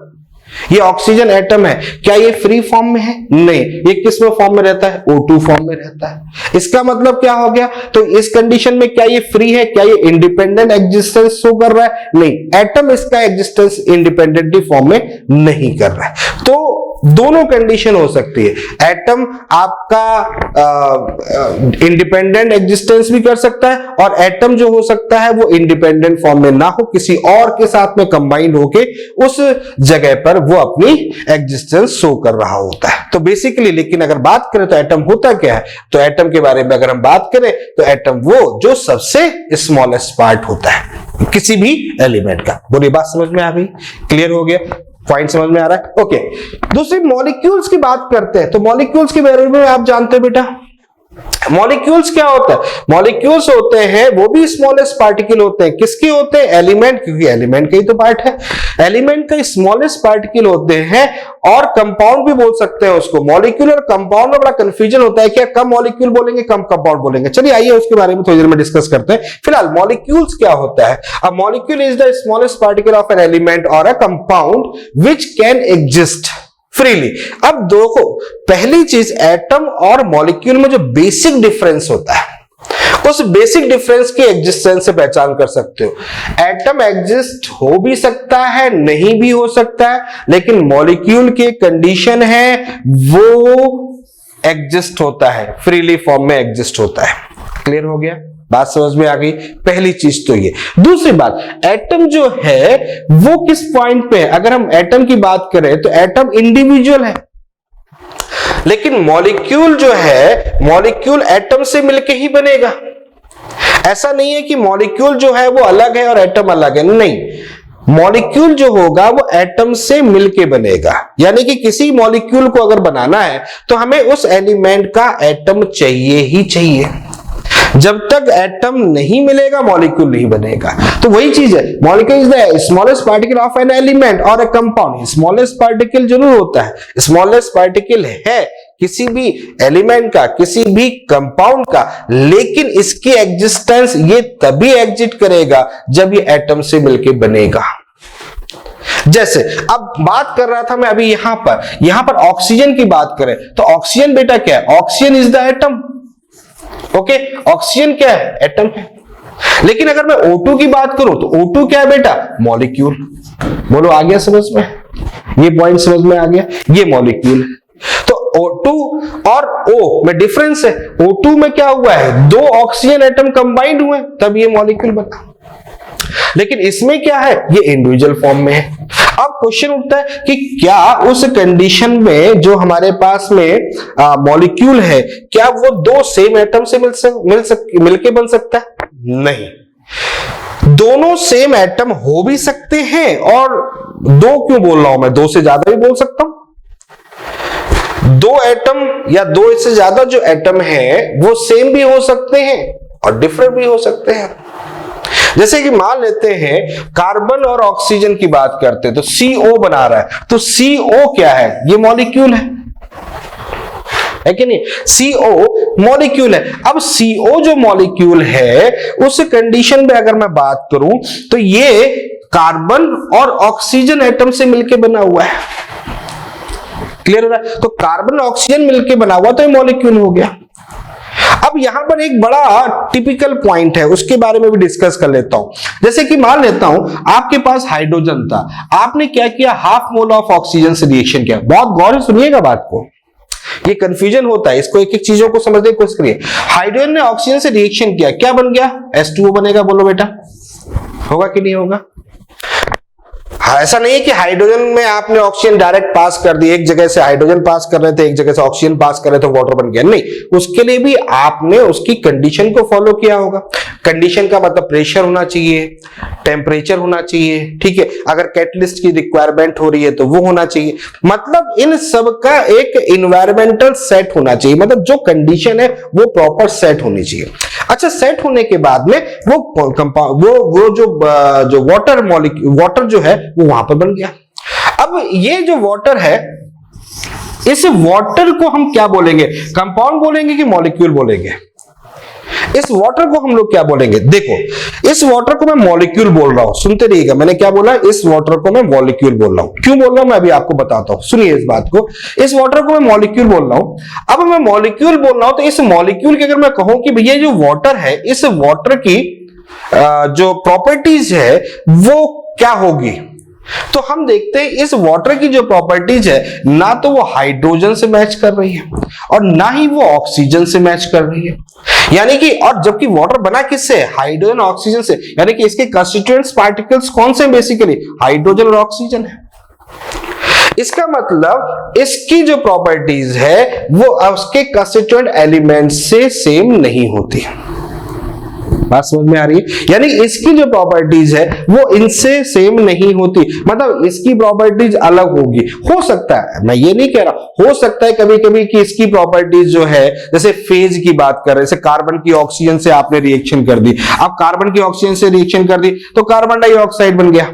ये ऑक्सीजन एटम है, क्या ये फ्री फॉर्म में है? नहीं, ये किस में फॉर्म में रहता है? O2 फॉर्म में रहता है। इसका मतलब क्या हो गया? तो इस कंडीशन में क्या ये फ्री है? क्या ये इंडिपेंडेंट एग्जिस्टेंस शो कर रहा है? नहीं, एटम इसका एग्जिस्टेंस इंडिपेंडेंटली फॉर्म में नहीं कर रहा है। तो दोनों कंडीशन हो सकती है। एटम आपका इंडिपेंडेंट एग्जिस्टेंस भी कर सकता है, और एटम जो हो सकता है वो इंडिपेंडेंट फॉर्म में ना हो, किसी और के साथ में कंबाइंड होके उस जगह पर वो अपनी एग्जिस्टेंस शो कर रहा होता है। तो बेसिकली, लेकिन अगर बात करें तो एटम होता क्या है? तो एटम के बारे में अगर हम बात करें तो एटम वो जो सबसे स्मॉलेस्ट पार्ट होता है किसी भी एलिमेंट का। बोलिए, बात समझ में आ गई? क्लियर हो गया? पॉइंट समझ में आ रहा है? ओके। दूसरी मॉलिक्यूल्स की बात करते हैं। तो मॉलिक्यूल्स के बारे में आप जानते हैं बेटा, मॉलिक्यूल्स क्या होता है? मॉलिक्यूल्स होते हैं वो भी स्मॉलेस्ट पार्टिकल होते हैं। किसके होते हैं? एलिमेंट, क्योंकि एलिमेंट का ही तो पार्ट है। एलिमेंट का स्मॉलेस्ट पार्टिकल होते हैं, और कंपाउंड भी बोल सकते हैं उसको। मॉलिक्यूल और कंपाउंड में बड़ा कंफ्यूजन होता है, क्या कम मॉलिक्यूल बोलेंगे, कम कंपाउंड बोलेंगे। चलिए आइए उसके बारे में थोड़ी देर में डिस्कस करते हैं। फिलहाल मॉलिक्यूल्स क्या होता है? A molecule is the smallest particle of an element और a compound which can exist freely. अब देखो, पहली चीज एटम और मॉलिक्यूल में जो बेसिक डिफरेंस होता है, उस बेसिक डिफरेंस की एग्जिस्टेंस से पहचान कर सकते हो। एटम एग्जिस्ट हो भी सकता है, नहीं भी हो सकता है, लेकिन मॉलिक्यूल की कंडीशन है वो एग्जिस्ट होता है, फ्रीली फॉर्म में एग्जिस्ट होता है। क्लियर हो गया? बात समझ में आ गई? पहली चीज तो ये। दूसरी बात, एटम जो है वो किस पॉइंट पे है? अगर हम एटम की बात करें तो एटम इंडिविजुअल है, लेकिन मॉलिक्यूल जो है, मॉलिक्यूल एटम से मिलके ही बनेगा। ऐसा नहीं है कि मॉलिक्यूल जो है वो अलग है और एटम अलग है, नहीं। मॉलिक्यूल जो होगा वो एटम से मिलके बनेगा, यानी कि किसी मॉलिक्यूल को अगर बनाना है तो हमें उस एलिमेंट का एटम चाहिए ही चाहिए। जब तक एटम नहीं मिलेगा मॉलिक्यूल नहीं बनेगा। तो वही चीज है, molecule is the smallest particle of an element और अ कंपाउंड। स्मॉलेस्ट पार्टिकल जरूर होता है, स्मॉलेस्ट पार्टिकल है किसी भी एलिमेंट का, किसी भी कंपाउंड का, लेकिन इसकी एग्जिस्टेंस ये तभी एग्जिस्ट करेगा जब ये एटम से मिलके बनेगा। जैसे अब बात कर रहा था मैं अभी यहां पर ऑक्सीजन की बात करें तो ऑक्सीजन बेटा क्या है? Oxygen is the atom. Okay, oxygen क्या है? एटम है। लेकिन अगर मैं O2 की बात करूं तो O2 क्या है बेटा? मॉलिक्यूल। बोलो आ गया समझ में? ये पॉइंट समझ में आ गया? ये मॉलिक्यूल है। तो O2 और O में डिफरेंस है। O2 में क्या हुआ है? दो ऑक्सीजन एटम कंबाइंड हुए तब ये मॉलिक्यूल बना, लेकिन इसमें क्या है? ये इंडिविजुअल फॉर्म में है। अब क्वेश्चन उठता है कि क्या उस कंडीशन में जो हमारे पास में मॉलिक्यूल है, क्या वो दो सेम एटम से मिलके बन सकता है? नहीं। दोनों सेम एटम हो भी सकते हैं, और दो क्यों बोल रहा हूं मैं, दो से ज्यादा भी बोल सकता हूं। दो एटम या दो इससे ज्यादा जो एटम है वो सेम भी हो सकते हैं और डिफरेंट भी हो सकते हैं। जैसे कि मान लेते हैं कार्बन और ऑक्सीजन की बात करते हैं तो CO बना रहा है, तो CO क्या है? ये मॉलिक्यूल है कि नहीं? CO मॉलिक्यूल है। अब CO जो मॉलिक्यूल है उस कंडीशन में अगर मैं बात करूं तो ये कार्बन और ऑक्सीजन एटम से मिलकर बना हुआ है। क्लियर हो रहा है? तो कार्बन ऑक्सीजन मिलकर बना हुआ तो ये मॉलिक्यूल हो गया। अब यहां पर एक बड़ा टिपिकल पॉइंट है, उसके बारे में भी डिस्कस कर लेता हूं। जैसे कि मान लेता हूं आपके पास हाइड्रोजन था, आपने क्या किया? हाफ मोल ऑफ ऑक्सीजन से रिएक्शन किया। बहुत गौर से सुनिएगा बात को, ये कंफ्यूजन होता है, इसको एक एक चीजों को समझने की कोशिश करिए। हाइड्रोजन ने ऑक्सीजन से रिएक्शन किया, क्या बन गया? H2O बनेगा। बोलो बेटा, होगा कि नहीं होगा? ऐसा नहीं है कि हाइड्रोजन में आपने ऑक्सीजन डायरेक्ट पास कर दी, एक जगह से हाइड्रोजन पास कर रहे थे, एक जगह से ऑक्सीजन पास कर रहे थे, वाटर बन गया। नहीं, उसके लिए भी आपने उसकी कंडीशन को फॉलो किया होगा। कंडीशन का मतलब प्रेशर होना चाहिए, टेम्परेचर होना चाहिए, ठीक है। अगर कैटलिस्ट की रिक्वायरमेंट हो रही है तो वो होना चाहिए। मतलब इन सब का एक इन्वायरमेंटल सेट होना चाहिए, मतलब जो कंडीशन है वो प्रॉपर सेट होनी चाहिए। अच्छा, सेट होने के बाद में वो जो वाटर जो है वो वहां पर बन गया। अब ये जो वाटर है, इस वाटर को हम क्या बोलेंगे? कंपाउंड बोलेंगे कि मॉलिक्यूल बोलेंगे? इस वाटर को हम लोग क्या बोलेंगे? देखो, इस वाटर को मैं मॉलिक्यूल बोल रहा हूं, सुनते रहिएगा। मैंने क्या बोला? इस वाटर को मैं मॉलिक्यूल बोल रहा हूं। क्यों बोल रहा हूं मैं अभी आपको बताता हूं, सुनिए इस बात को। इस वाटर को मैं मॉलिक्यूल बोल रहा हूं। अब मैं मॉलिक्यूल बोल रहा हूं तो इस मॉलिक्यूल की अगर मैं कहूं कि भैया जो वाटर है, इस वाटर की जो प्रॉपर्टीज है वो क्या होगी, तो हम देखते हैं इस वाटर की जो प्रॉपर्टीज है, ना तो वो हाइड्रोजन से मैच कर रही है और ना ही वो ऑक्सीजन से मैच कर रही है। यानी कि, और जबकि वाटर बना किससे? हाइड्रोजन ऑक्सीजन से। यानी कि इसके कंस्टिट्यूएंट्स पार्टिकल्स कौन से? बेसिकली हाइड्रोजन और ऑक्सीजन है। इसका मतलब इसकी जो प्रॉपर्टीज है वो उसके कंस्टिट्यूएंट एलिमेंट से सेम नहीं होती। बात समझ में आ रही है? यानी इसकी जो प्रॉपर्टीज है वो इनसे सेम नहीं होती, मतलब इसकी प्रॉपर्टीज अलग होगी। हो सकता है, मैं ये नहीं कह रहा, हो सकता है कभी कभी कि इसकी प्रॉपर्टीज जो है, जैसे फेज की बात कर रहे हैं, जैसे कार्बन की ऑक्सीजन से आपने रिएक्शन कर दी, अब कार्बन की ऑक्सीजन से रिएक्शन कर दी तो कार्बन डाइऑक्साइड बन गया।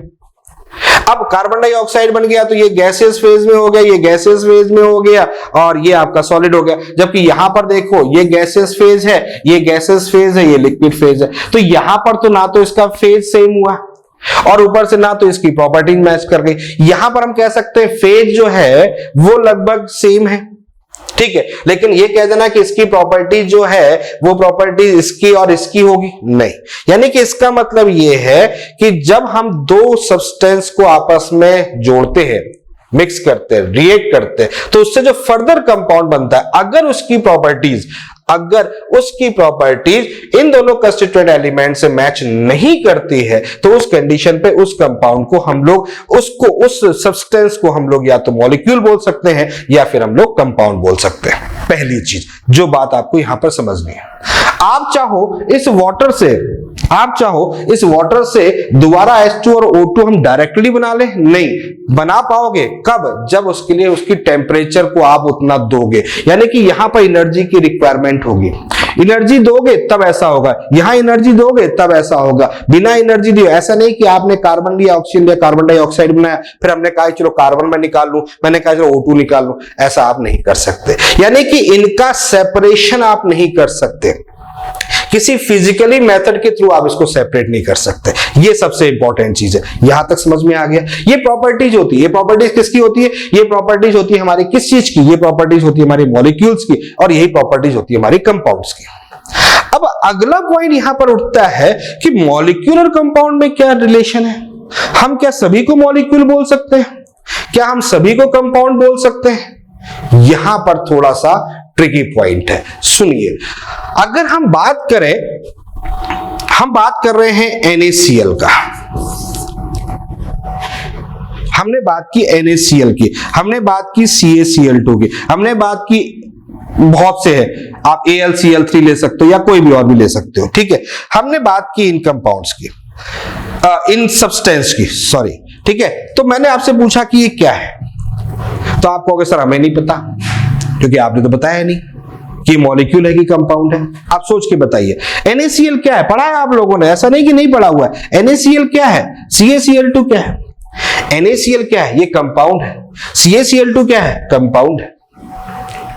अब कार्बन डाइऑक्साइड बन गया तो ये गैसियस फेज में हो गया, ये गैसियस फेज में हो गया और ये आपका सॉलिड हो गया। जबकि यहां पर देखो, ये गैसियस फेज है, ये गैसियस फेज है, ये लिक्विड फेज है। तो यहां पर तो ना तो इसका फेज सेम हुआ, और ऊपर से ना तो इसकी प्रॉपर्टीज मैच कर गई। यहां पर हम कह सकते हैं फेज जो है वो लगभग सेम है, ठीक है, लेकिन ये कह देना कि इसकी प्रॉपर्टी जो है वो प्रॉपर्टी इसकी और इसकी होगी, नहीं। यानी कि इसका मतलब ये है कि जब हम दो सब्सटेंस को आपस में जोड़ते हैं, मिक्स करते हैं, रिएक्ट करते हैं, तो उससे जो फर्दर कंपाउंड बनता है, अगर उसकी प्रॉपर्टीज इन दोनों कंस्टिट्यूएंट एलिमेंट से मैच नहीं करती है, तो उस कंडीशन पे उस कंपाउंड को हम लोग उस सब्सटेंस को हम लोग या तो मॉलिक्यूल बोल सकते हैं या फिर हम लोग कंपाउंड बोल सकते हैं। पहली चीज जो बात आपको यहां पर समझनी है, आप चाहो इस वाटर से दोबारा H2 और O2 हम डायरेक्टली बना ले, नहीं बना पाओगे। कब? जब उसके लिए उसकी टेम्परेचर को आप उतना दोगे, यानी कि यहां पर एनर्जी की रिक्वायरमेंट होगी। एनर्जी दोगे तब ऐसा होगा, यहां एनर्जी दोगे तब ऐसा होगा। बिना एनर्जी दिए ऐसा नहीं कि आपने कार्बन लिया, ऑक्सीजन लिया, कार्बन डाइऑक्साइड बनाया, फिर हमने कहा चलो कार्बन में निकाल लूं, मैंने कहा चलो O2 निकाल लूं, ऐसा आप नहीं कर सकते। यानी कि इनका सेपरेशन आप नहीं कर सकते, किसी फिजिकली मेथड के थ्रू आप इसको सेपरेट नहीं कर सकते। ये सबसे इंपॉर्टेंट चीज है। यहां तक समझ में आ गया? ये प्रॉपर्टीज होती है, ये प्रॉपर्टीज किसकी होती है? ये प्रॉपर्टीज होती है हमारी किस चीज की? ये प्रॉपर्टीज होती है हमारी मॉलिक्यूल्स की, और यही प्रॉपर्टीज होती है हमारी कंपाउंड्स की। अब अगला पॉइंट यहां पर उठता है कि मॉलिक्यूल और कंपाउंड में क्या रिलेशन है? हम क्या सभी को मॉलिक्यूल बोल सकते हैं? क्या हम सभी को कंपाउंड बोल सकते हैं? यहां पर थोड़ा सा ट्रिकी पॉइंट है, सुनिए। अगर हम बात कर रहे हैं NaCl का, हमने बात की NaCl की, हमने बात की CaCl2 की, हमने बात की बहुत से है, आप AlCl3 ले सकते हो या कोई भी और भी ले सकते हो, ठीक है। हमने बात की इन कंपाउंड्स की, इन सब्सटेंस की, सॉरी, ठीक है। तो मैंने आपसे पूछा कि ये क्या है, तो आप कहोगे सर हमें नहीं पता, क्योंकि आपने तो बताया नहीं कि मॉलिक्यूल है कि कंपाउंड है। आप सोच के बताइए NaCl क्या है? पढ़ा है आप लोगों ने, ऐसा नहीं कि नहीं पढ़ा हुआ है। NaCl क्या है? CaCl2 क्या है? NaCl क्या है? ये कंपाउंड है। CaCl2 क्या है? कंपाउंड है,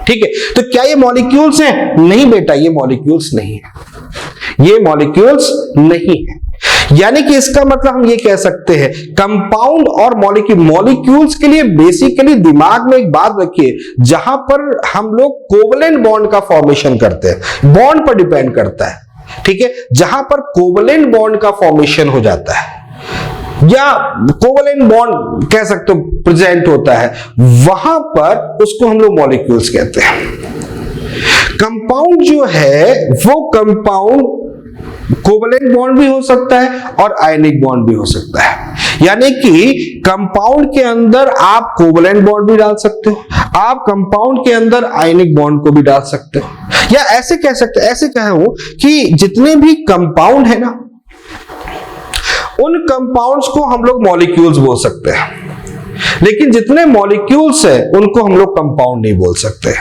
ठीक है। तो क्या ये मॉलिक्यूल्स हैं? नहीं बेटा, ये मॉलिक्यूल्स नहीं है, ये मॉलिक्यूल्स नहीं है। यानी कि इसका मतलब हम ये कह सकते हैं कंपाउंड और मॉलिक्यूल्स के लिए बेसिकली दिमाग में एक बात रखिए, जहां पर हम लोग कोवलेंट बॉन्ड का फॉर्मेशन करते हैं, बॉन्ड पर डिपेंड करता है, ठीक है। जहां पर कोवलेंट बॉन्ड का फॉर्मेशन हो जाता है या कोवलेंट बॉन्ड कह सकते हो प्रेजेंट होता है, वहां पर उसको हम लोग मॉलिक्यूल्स कहते हैं। कंपाउंड जो है वो कंपाउंड कोवलेंट बॉन्ड भी हो सकता है और आयनिक बॉन्ड भी हो सकता है। यानी कि कंपाउंड के अंदर आप कोवलेंट बॉन्ड भी डाल सकते हो, आप कंपाउंड के अंदर आयनिक बॉन्ड को भी डाल सकते हो, या ऐसे कह सकते, ऐसे कहूं कि जितने भी कंपाउंड है ना, उन कंपाउंड्स को हम लोग मॉलिक्यूल्स बोल सकते हैं, लेकिन जितने मॉलिक्यूल्स है उनको हम लोग कंपाउंड नहीं बोल सकते।